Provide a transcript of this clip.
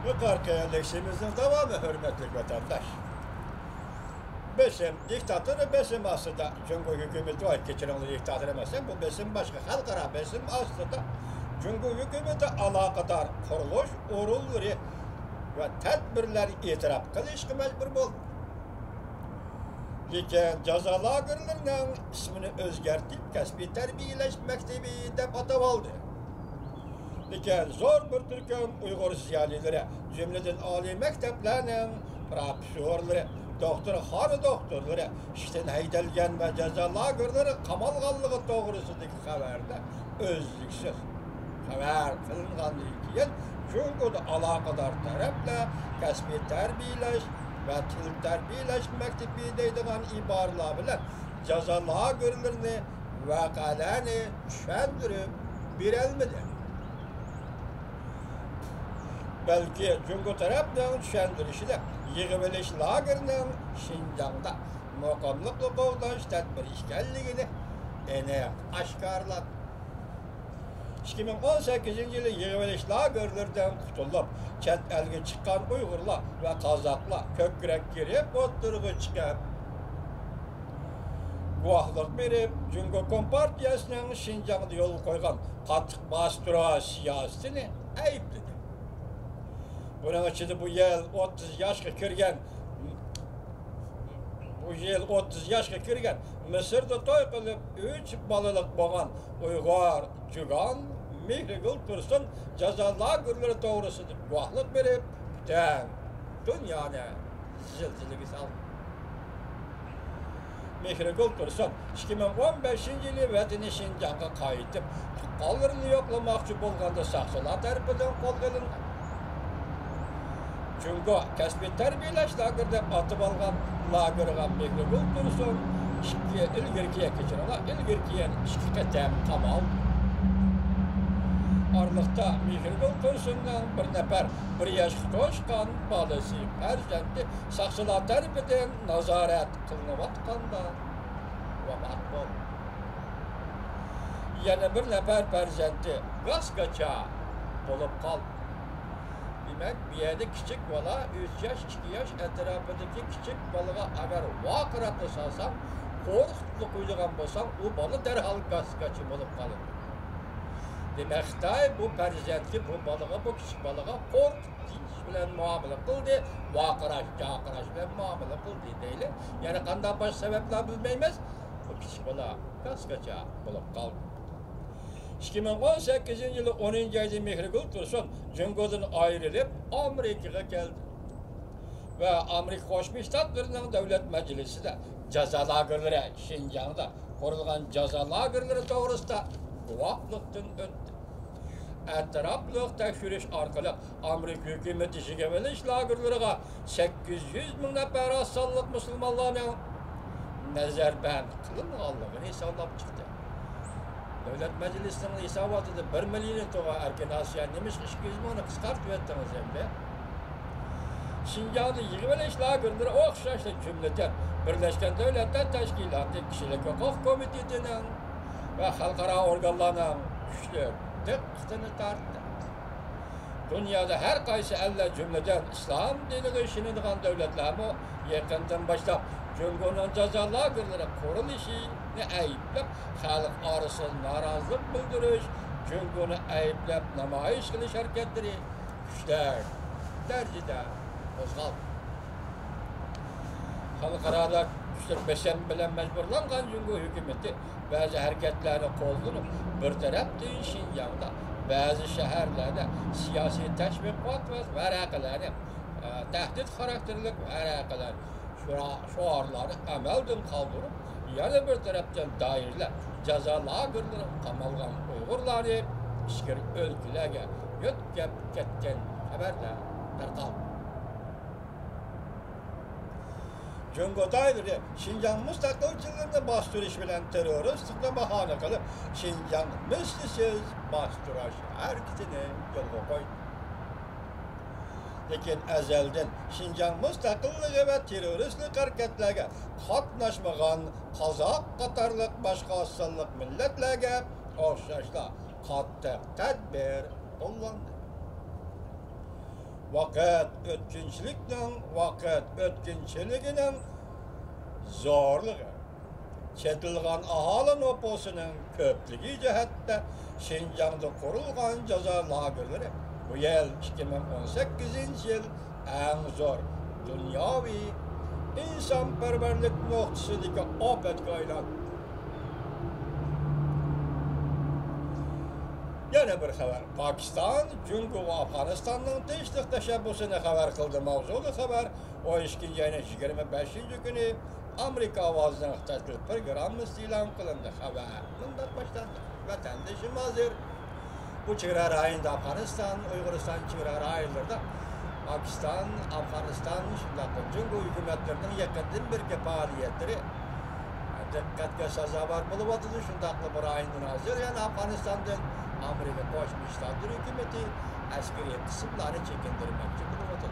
Bu karkayaleşimizin devamı hürmetli vatandaş. Besim diktatörü besim aslında. Çünkü hükümeti var geçirenli diktatör emesen bu besim başka. Halkara besim aslında. Çünkü hükümeti alakadar kuruluş, urulları ve tedbirler itiraf kılışkı mecbur bol. Lekin cazalagırlarının ismini özgertip kasbi terbiyeleş mektebi dep atab aldı. Lekin zor bir Türk'ün Uygur ziyalileri, cümleden âli mekteplerinin profesörleri, harı doktorları, işten haydelgen ve cazalagırları kamalgallığı doğrusundaki haberde özlüksüz haber kılınğanlığı keyin çünkü alakadar tarafla kasbi terbiyeleş ve til terbiyeleş mektebi deydiğen ibarlar bilen cazalagırlarını vakalarını düşendirip birelmedi. Belki Cumhur tarafından düşendirişi de yığıveliş lagerinin Şincan'da mukamlıklı kovdaş tedbir işgalliğini aşkarladı. 2018 yılı yığıveliş lagerlerden kurtulup çet elge çıkan Uygurlar ve Kazaklar kökrek girip oturuğu çıkıp guahlık verip Cumhur Kompartiyasının Şincan'da yol koygan katık bastıra siyasetini ayıpladı. Bunun için bu yıl 30 yaşa kirgen Mısır'da toy kılıp 3 balılık boğan Uygur Cügan Mihrigül Tursun cazalagırları doğrusudur. Guahlık verip dünyana zilzilegi saldı. Mihrigül Tursun 2015 yılı vatini Şincan'a kayıtıp kallarını yoklamakçı bolganda saksılar tarafından kol kılındı. Çünkü kasbi terbiyeleş lagırda atıp algan lagırgan Mihrigül Tursun ilgirkiye geçirirler. İlgirkiyen şirketem kamal. Arlıkta Mihrigül Tursun'dan bir nefer bir yaş toşkan balısı perzenti saksılar tarafından nazaret kılınavatqanda vefat oldu. Yana bir nefer perzenti gaz kaçağı olup kaldı. Demek bir yerde küçük bala 3 yaş 2 yaş etrafındaki küçük balığa eğer vakıratlı salsan korkutuklu koyduğun bolsan o balı derhal gaz kaçım olup kalır. Demek ki bu perzenti bu balığa bu küçük balığa korkutucu bilen muamele kıldı, vakıraş bilen muamele kıldı değil. Yani kandan baş sebepler bilmeymez bu küçük balığa gaz kaçağı olup kaldı. 2018 yılı 10. ayda Mihrigül Tursun Cumhur'dan ayrılıp Amerika'ya geldi. Ve Amerika Koşmuş Ştatları'nın devlet meclisi de cazalagırları Şincan'da kurulgan cazalagırları doğrusunda kuvaklıktan öttü. Etraflık tekşürüş arkalı Amerika hükümeti şigeveliş lagırlarına 800 bin nefer asallık Müslümanlarının nezarband kılınğanlığını hesaplayıp çıktı. Devlet Meclisi'nin isabatıda 1 milyon toğa erken Asya demiş 200 milyonu kıskart vettiniz hem. Şincan'da yığıveliş lagırları okşaşlı cümleten Birleşken Devletler Teşkilatı Kişilik Hukuk Komitesi'nin ve halkara organlarının güçlü dikkatini tarttı. Dünyada her kaysi elle cümleden İslam dini işinildiğin devletler mi yakından başlayıp Cumhur'un cazalagırları kuruluşunu ayıplap halk arasında narazılık bildiriş, Cumhur'u ayıplap namayiş kılış hareketleri güçler derecede bozgaldı. Halkarada güçler beşen bilen mecburlanan Cumhur hükümeti bazı hareketlerini koldurup bir taraf değil Şincan'da bazı şehirlerde siyasi teşvikat ve varakaları tehdit karakterlik varakalar şuarları amelden kaldırıp yana bir taraftan dairler cazalagırları kamalgan Uygurları işkir ülkelerge götkep ketken haberler tarqaldı. Cumhur dairleri Şincan müstakilçilerine bastırış bilen teröristlikle bahane kılıp Şincan mislisiz bastıraş hareketini yolga koydu. Lekin ezelden Şincan müstakilliği ve teröristlik hareketlerine katnaşmagan Kazak katarlık başka asıllık milletlerine okşaşla katı tedbir kullandı. vaqt o'tkinchiliginin zorluğu, çetilgan ahali nüfusunun köplüğü cihetde Şinjan'da kurulgan ceza lagerleri bu yıl 2018 yıl en zor dünyavi insanperverlik noktasındaki afet kaynağı. Yana bir haber. Pakistan, Cungu ve Afganistan'ın tinchlik teşebbüsünü haber kıldı. Mavzulu haber. O işkin yayına 25. günü Amerika avazının teşkil programı ilan kılındı. Haber. Bundan başlandı. Vatandaşım hazır. Bu çığırar ayında Afganistan, Uyguristan çığırar aylarda Pakistan, Afganistan, Cungu hükümetlerinin yakından bir faaliyetleri dikkatga sazovor bo'lib o'tdi. Shundaqli bir ayından hazır. Yani Afganistan'dan Amerika Qo'shma Shtatlar hukumati askariy qismlarni chekindirmoqchi bo'lib o'tdi.